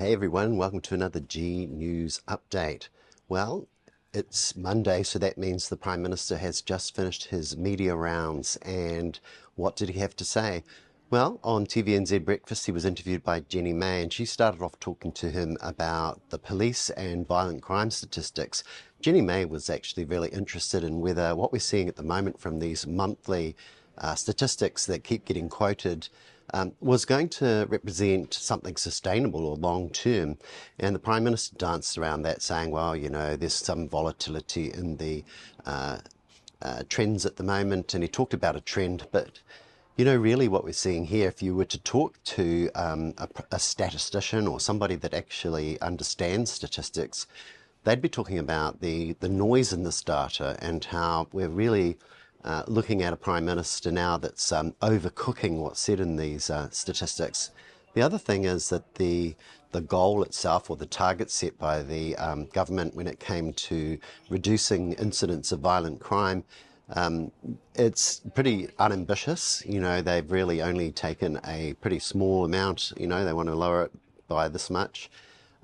Hey everyone, welcome to another G News update. Well, it's Monday, so that means the Prime Minister has just finished his media rounds. And what did he have to say? Well, on TVNZ Breakfast, he was interviewed by Jenny May, and she started off talking to him about the police and violent crime statistics. Jenny May was actually really interested in whether what we're seeing at the moment from these monthly statistics that keep getting quoted was going to represent something sustainable or long term. And the Prime Minister danced around that, saying, well, you know, there's some volatility in the trends at the moment. And he talked about a trend, but you know, really what we're seeing here, if you were to talk to a statistician or somebody that actually understands statistics, they'd be talking about the noise in this data and how we're really looking at a Prime Minister now that's overcooking what's said in these statistics. The other thing is that the goal itself, or the target set by the government when it came to reducing incidents of violent crime, it's pretty unambitious. You know, they've really only taken a pretty small amount. You know, they want to lower it by this much.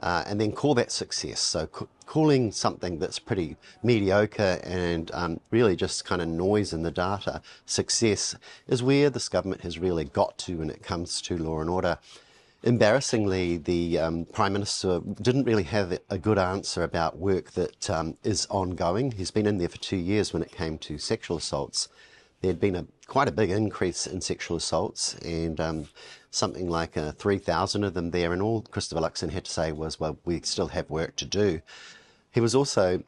And then call that success. So calling something that's pretty mediocre and really just kind of noise in the data success is where this government has really got to when it comes to law and order. Embarrassingly, the Prime Minister didn't really have a good answer about work that is ongoing. He's been in there for 2 years when it came to sexual assaults. There'd been quite a big increase in sexual assaults, and something like 3,000 of them there, and all Christopher Luxon had to say was, well, we still have work to do. He was also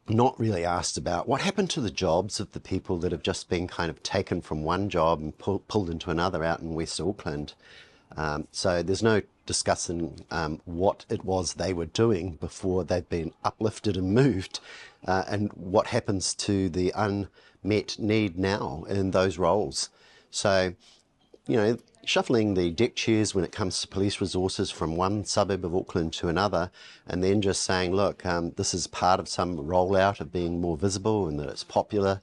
not really asked about what happened to the jobs of the people that have just been kind of taken from one job and pulled into another out in West Auckland. So there's no discussing what it was they were doing before they've been uplifted and moved, and what happens to the unmet need now in those roles. So, you know, shuffling the deck chairs when it comes to police resources from one suburb of Auckland to another, and then just saying, look, this is part of some rollout of being more visible and that it's popular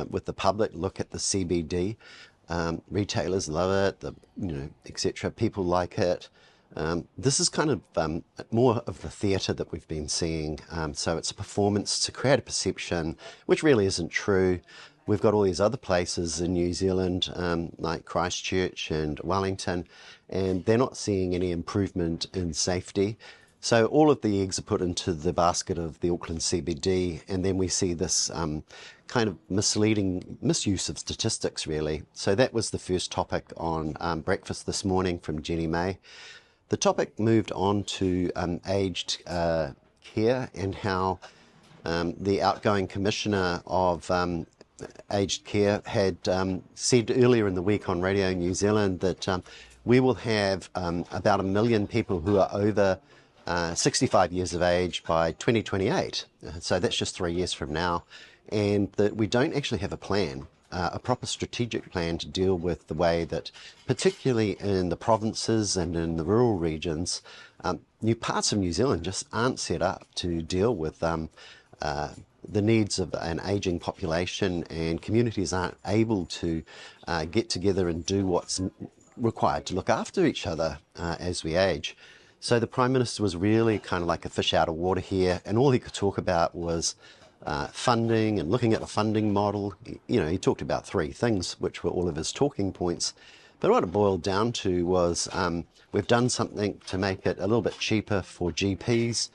with the public. Look at the CBD. Retailers love it, etc. People like it. This is kind of more of the theatre that we've been seeing. So it's a performance to create a perception, which really isn't true. We've got all these other places in New Zealand, like Christchurch and Wellington, and they're not seeing any improvement in safety. So all of the eggs are put into the basket of the Auckland CBD, and then we see this kind of misleading misuse of statistics, really. So that was the first topic on breakfast this morning from Jenny May. The topic moved on to aged care and how the outgoing commissioner of aged care had said earlier in the week on Radio New Zealand that we will have about 1 million people who are over 65 years of age by 2028. So that's just 3 years from now. And that we don't actually have a plan, a proper strategic plan to deal with the way that, particularly in the provinces and in the rural regions, new parts of New Zealand just aren't set up to deal with the needs of an ageing population, and communities aren't able to get together and do what's required to look after each other as we age. So the Prime Minister was really kind of like a fish out of water here, and all he could talk about was funding and looking at the funding model. You know, he talked about 3 things, which were all of his talking points. But what it boiled down to was we've done something to make it a little bit cheaper for GPs.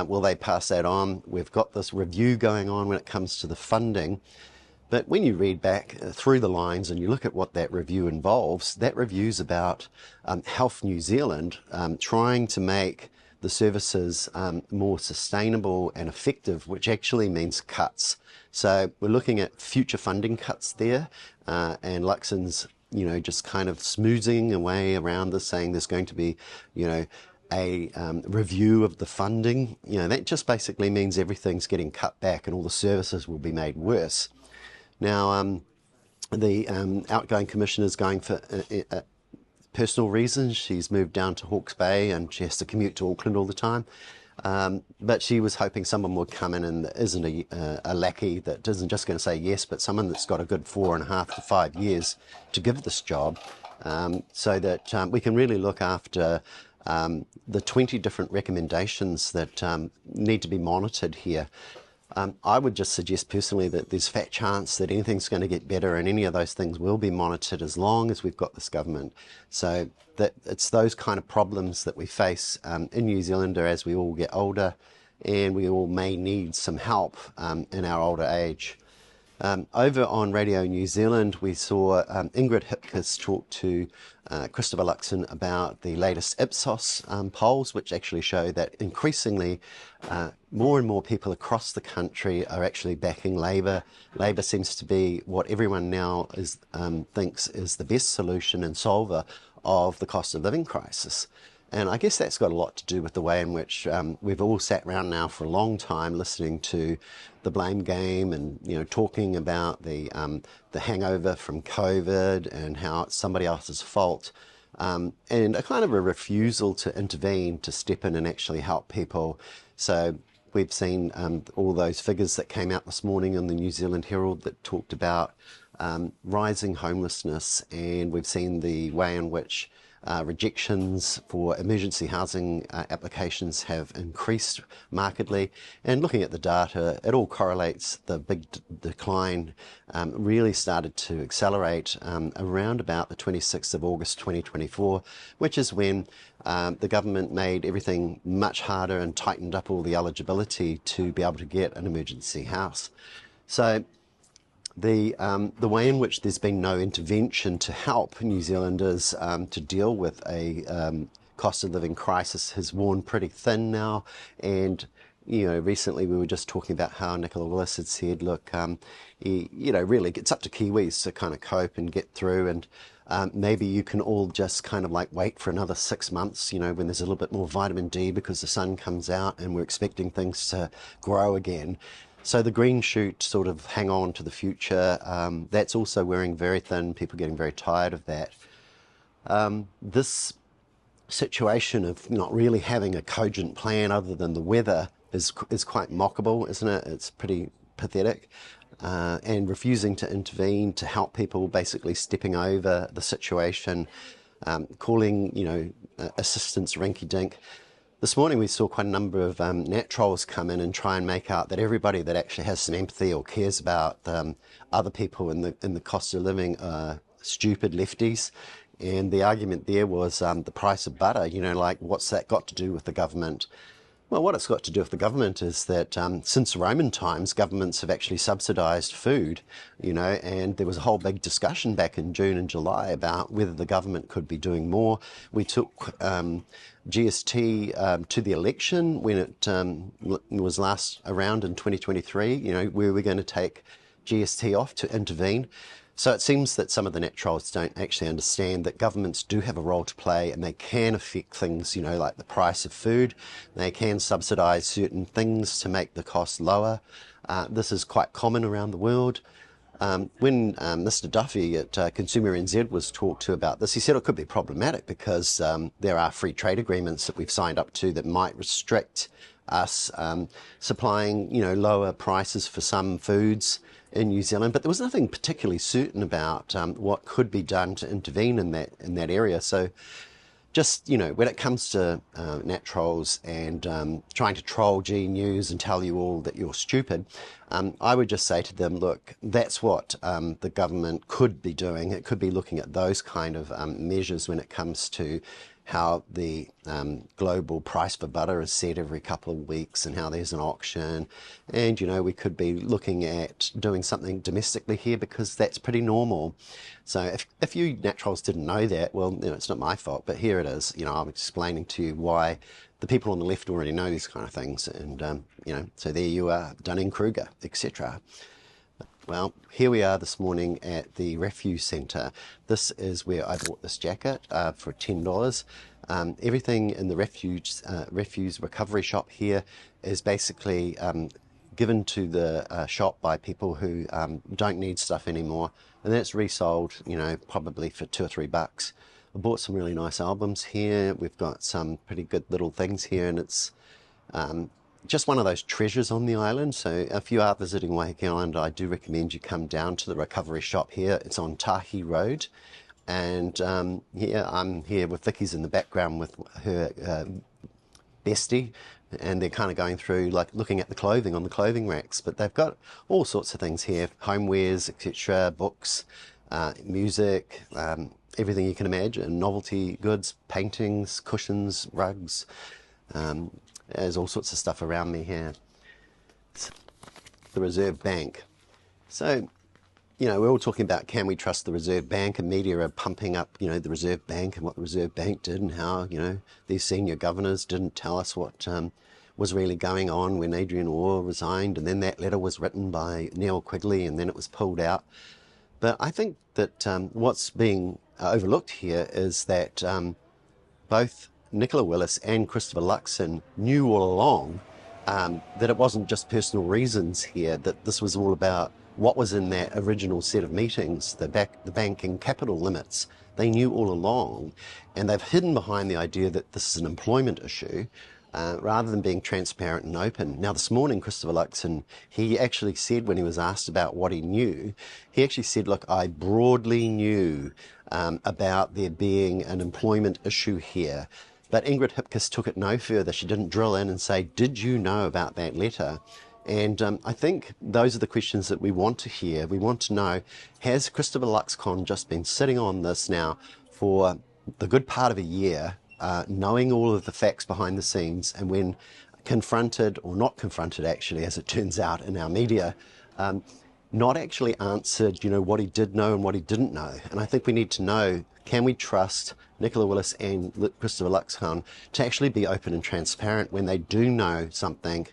Will they pass that on? We've got this review going on when it comes to the funding. But when you read back through the lines and you look at what that review involves, that review's about Health New Zealand trying to make the services more sustainable and effective, which actually means cuts. So we're looking at future funding cuts there, and Luxon's, you know, just kind of smoozing away around this, saying there's going to be, you know, a review of the funding. You know, that just basically means everything's getting cut back and all the services will be made worse. Now, the outgoing commissioner is going for personal reasons. She's moved down to Hawke's Bay and she has to commute to Auckland all the time. But she was hoping someone would come in and isn't a lackey that isn't just going to say yes, but someone that's got a good 4.5 to 5 years to give this job, so that we can really look after the 20 different recommendations that need to be monitored here. I would just suggest personally that there's a fat chance that anything's going to get better and any of those things will be monitored as long as we've got this government. So that it's those kind of problems that we face in New Zealand as we all get older, and we all may need some help in our older age. Over on Radio New Zealand, we saw Ingrid Hipkiss talk to Christopher Luxon about the latest Ipsos polls, which actually show that increasingly more and more people across the country are actually backing Labour. Labour seems to be what everyone now thinks is the best solution and solver of the cost of living crisis. And I guess that's got a lot to do with the way in which we've all sat around now for a long time listening to the blame game and, talking about the hangover from COVID and how it's somebody else's fault, and a kind of a refusal to intervene, to step in and actually help people. So we've seen all those figures that came out this morning in the New Zealand Herald that talked about rising homelessness, and we've seen the way in which rejections for emergency housing applications have increased markedly. And looking at the data, it all correlates. The big decline really started to accelerate around about the 26th of August 2024, which is when the government made everything much harder and tightened up all the eligibility to be able to get an emergency house. So the way in which there's been no intervention to help New Zealanders to deal with a cost of living crisis has worn pretty thin now. And recently we were just talking about how Nicola Willis had said, look, really it's up to Kiwis to kind of cope and get through, and maybe you can all just kind of like wait for another 6 months, when there's a little bit more vitamin D because the sun comes out and we're expecting things to grow again. So the green shoot sort of hang on to the future, that's also wearing very thin, people getting very tired of that. This situation of not really having a cogent plan other than the weather is quite mockable, isn't it? It's pretty pathetic. And refusing to intervene to help people, basically stepping over the situation, calling, assistance rinky-dink. This morning we saw quite a number of nat trolls come in and try and make out that everybody that actually has some empathy or cares about other people in the cost of living are stupid lefties. And the argument there was the price of butter, what's that got to do with the government? Well, what it's got to do with the government is that since Roman times, governments have actually subsidised food, and there was a whole big discussion back in June and July about whether the government could be doing more. We took GST to the election when it was last around in 2023, where we're going to take GST off to intervene. So it seems that some of the nat trolls don't actually understand that governments do have a role to play, and they can affect things, like the price of food. They can subsidise certain things to make the cost lower. This is quite common around the world. When Mr. Duffy at Consumer NZ was talked to about this, he said it could be problematic because there are free trade agreements that we've signed up to that might restrict us supplying, lower prices for some foods in New Zealand, but there was nothing particularly certain about what could be done to intervene in that area. So just, when it comes to nat trolls and trying to troll G News and tell you all that you're stupid, I would just say to them, look, that's what the government could be doing. It could be looking at those kind of measures when it comes to how the global price for butter is set every couple of weeks and how there's an auction. And, we could be looking at doing something domestically here because that's pretty normal. So if you nat trolls didn't know that, well, it's not my fault, but here it is. I'm explaining to you why the people on the left already know these kind of things. And, so there you are, Dunning-Kruger, etc. Well, here we are this morning at the Refuse Centre. This is where I bought this jacket for $10. Everything in the refuse recovery shop here is basically given to the shop by people who don't need stuff anymore, and then it's resold, probably for $2 or $3. I bought some really nice albums here. We've got some pretty good little things here, and it's just one of those treasures on the island. So if you are visiting Waiheke Island, I do recommend you come down to the recovery shop here. It's on Tahi Road And here I'm here with Vicky's in the background with her bestie, and they're kind of going through, like, looking at the clothing on the clothing racks. But they've got all sorts of things here: homewares, etc., books, music, everything you can imagine, novelty goods, paintings, cushions, rugs. There's all sorts of stuff around me here. The Reserve Bank. So, we're all talking about, can we trust the Reserve Bank, and media are pumping up, the Reserve Bank and what the Reserve Bank did, and how, these senior governors didn't tell us what was really going on when Adrian Orr resigned, and then that letter was written by Neil Quigley, and then it was pulled out. But I think that what's being overlooked here is that both Nicola Willis and Christopher Luxon knew all along that it wasn't just personal reasons here, that this was all about what was in that original set of meetings, the banking capital limits. They knew all along, and they've hidden behind the idea that this is an employment issue, rather than being transparent and open. Now, this morning, Christopher Luxon, he actually said, when he was asked about what he knew, he actually said, look, I broadly knew about there being an employment issue here. But Ingrid Hipkiss took it no further. She didn't drill in and say, did you know about that letter? And I think those are the questions that we want to hear. We want to know, has Christopher Luxon just been sitting on this now for the good part of a year, knowing all of the facts behind the scenes, and when confronted, or not confronted actually, as it turns out in our media, not actually answered, what he did know and what he didn't know. And I think we need to know, can we trust Nicola Willis and Christopher Luxon to actually be open and transparent when they do know something,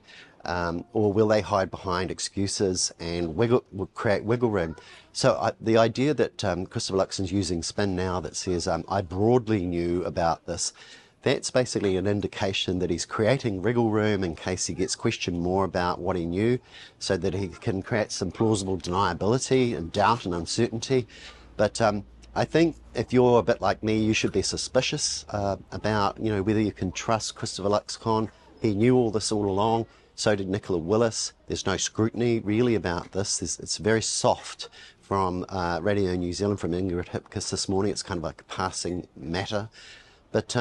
or will they hide behind excuses and create wiggle room? So the idea that Christopher Luxon's using spin now that says, I broadly knew about this, that's basically an indication that he's creating wiggle room in case he gets questioned more about what he knew, so that he can create some plausible deniability and doubt and uncertainty. But I think if you're a bit like me, you should be suspicious about, whether you can trust Christopher Luxon. He knew all this all along. So did Nicola Willis. There's no scrutiny really about this. It's very soft from Radio New Zealand, from Ingrid Hipkiss this morning. It's kind of like a passing matter. But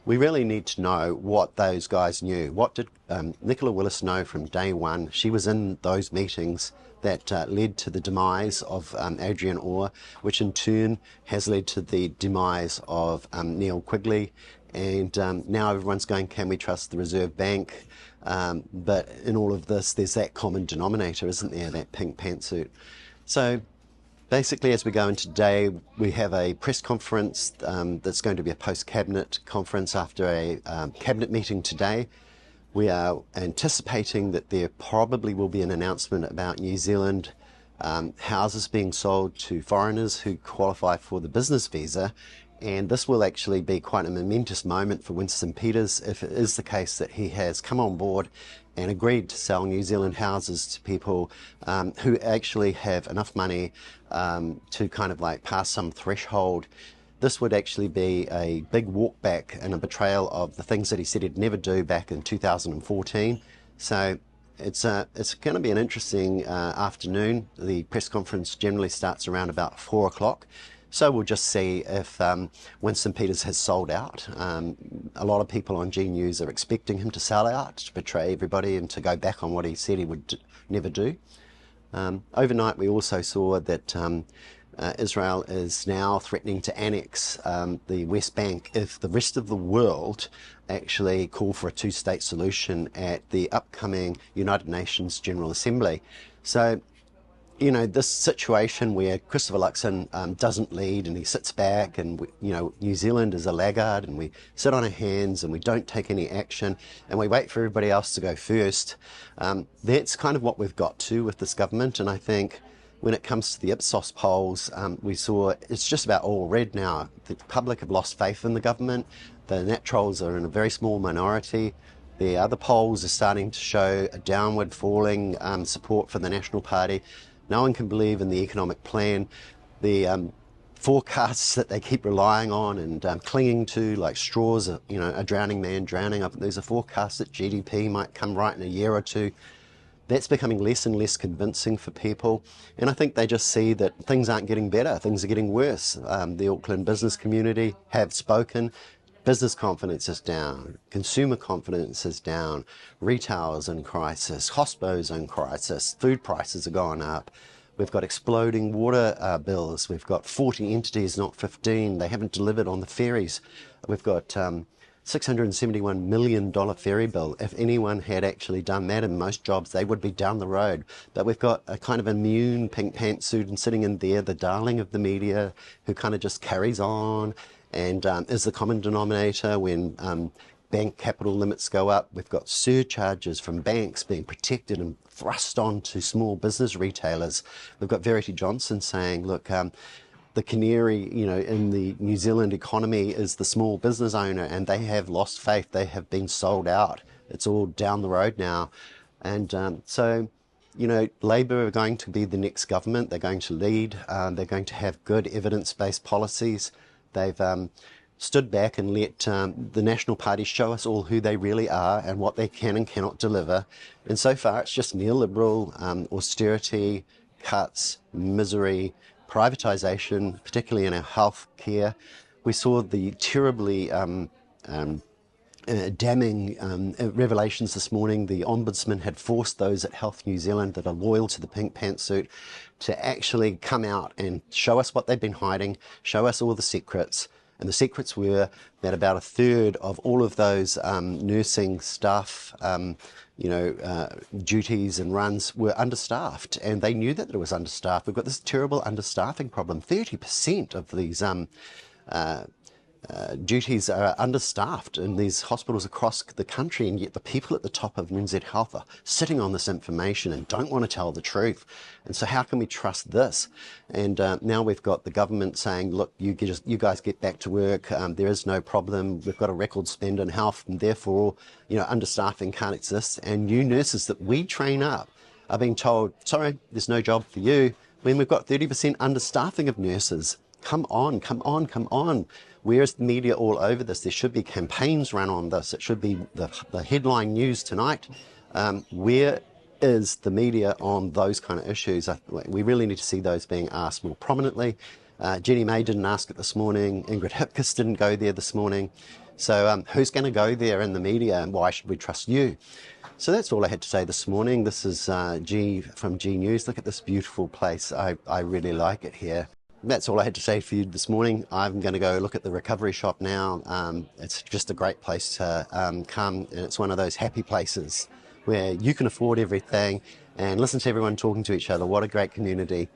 we really need to know what those guys knew. What did Nicola Willis know from day one? She was in those meetings that led to the demise of Adrian Orr, which in turn has led to the demise of Neil Quigley. And now everyone's going, can we trust the Reserve Bank? But in all of this, there's that common denominator, isn't there, that pink pantsuit. So basically, as we go into today, we have a press conference that's going to be a post-cabinet conference after a cabinet meeting today. We are anticipating that there probably will be an announcement about New Zealand houses being sold to foreigners who qualify for the business visa. And this will actually be quite a momentous moment for Winston Peters if it is the case that he has come on board and agreed to sell New Zealand houses to people who actually have enough money to kind of like pass some threshold. This would actually be a big walk back and a betrayal of the things that he said he'd never do back in 2014. So it's going to be an interesting afternoon. The press conference generally starts around about 4 o'clock. So we'll just see if Winston Peters has sold out. A lot of people on G News are expecting him to sell out, to betray everybody and to go back on what he said he would never do. Overnight, we also saw that Israel is now threatening to annex the West Bank if the rest of the world actually call for a two-state solution at the upcoming United Nations General Assembly. So, this situation where Christopher Luxon doesn't lead and he sits back, and New Zealand is a laggard, and we sit on our hands and we don't take any action and we wait for everybody else to go first. That's kind of what we've got to with this government. And I think when it comes to the Ipsos polls, we saw it's just about all red now. The public have lost faith in the government. The Nat Trolls are in a very small minority. The other polls are starting to show a downward falling support for the National Party. No one can believe in the economic plan. The forecasts that they keep relying on and clinging to, like straws, a drowning man drowning. There's a forecast that GDP might come right in a year or two. That's becoming less and less convincing for people, and I think they just see that things aren't getting better, things are getting worse. The Auckland business community have spoken. Business confidence is down, consumer confidence is down, retail is in crisis, hospo's in crisis, food prices are going up. We've got exploding water bills. We've got 40 entities, not 15. They haven't delivered on the ferries. We've got $671 million ferry bill. If anyone had actually done that in most jobs, they would be down the road. But we've got a kind of immune pink pantsuit and sitting in there, the darling of the media, who kind of just carries on and is the common denominator when bank capital limits go up. We've got surcharges from banks being protected and thrust onto small business retailers. We've got Verity Johnson saying, look, the canary, in the New Zealand economy is the small business owner, and they have lost faith. They have been sold out. It's all down the road now. And so Labour are going to be the next government. They're going to lead. They're going to have good evidence-based policies. They've stood back and let the National Party show us all who they really are and what they can and cannot deliver. And so far, it's just neoliberal austerity, cuts, misery, privatisation, particularly in our health care. We saw the terribly damning revelations this morning. The Ombudsman had forced those at Health New Zealand that are loyal to the pink pantsuit to actually come out and show us what they've been hiding, show us all the secrets. And the secrets were that about a third of all of those nursing staff, duties and runs were understaffed, and they knew that it was understaffed. We've got this terrible understaffing problem. 30% of these duties are understaffed in these hospitals across the country, and yet the people at the top of NZ Health are sitting on this information and don't want to tell the truth. And so how can we trust this? And now we've got the government saying, look, you guys get back to work. There is no problem. We've got a record spend in health, and therefore, understaffing can't exist. And new nurses that we train up are being told, sorry, there's no job for you, when we've got 30% understaffing of nurses. Come on, come on, come on. Where's the media all over this? There should be campaigns run on this. It should be the headline news tonight. Where is the media on those kind of issues? We really need to see those being asked more prominently. Jenny May didn't ask it this morning. Ingrid Hipkiss didn't go there this morning. So who's going to go there in the media, and why should we trust you? So that's all I had to say this morning. This is G from G News. Look at this beautiful place. I really like it here. That's all I had to say for you this morning. I'm going to go look at the recovery shop now. It's just a great place to come, and it's one of those happy places where you can afford everything and listen to everyone talking to each other. What a great community.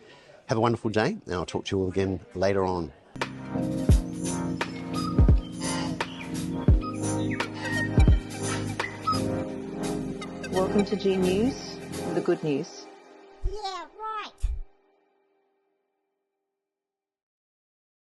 Have a wonderful day, and I'll talk to you all again later on. Welcome to G News, the good news. Yeah, right.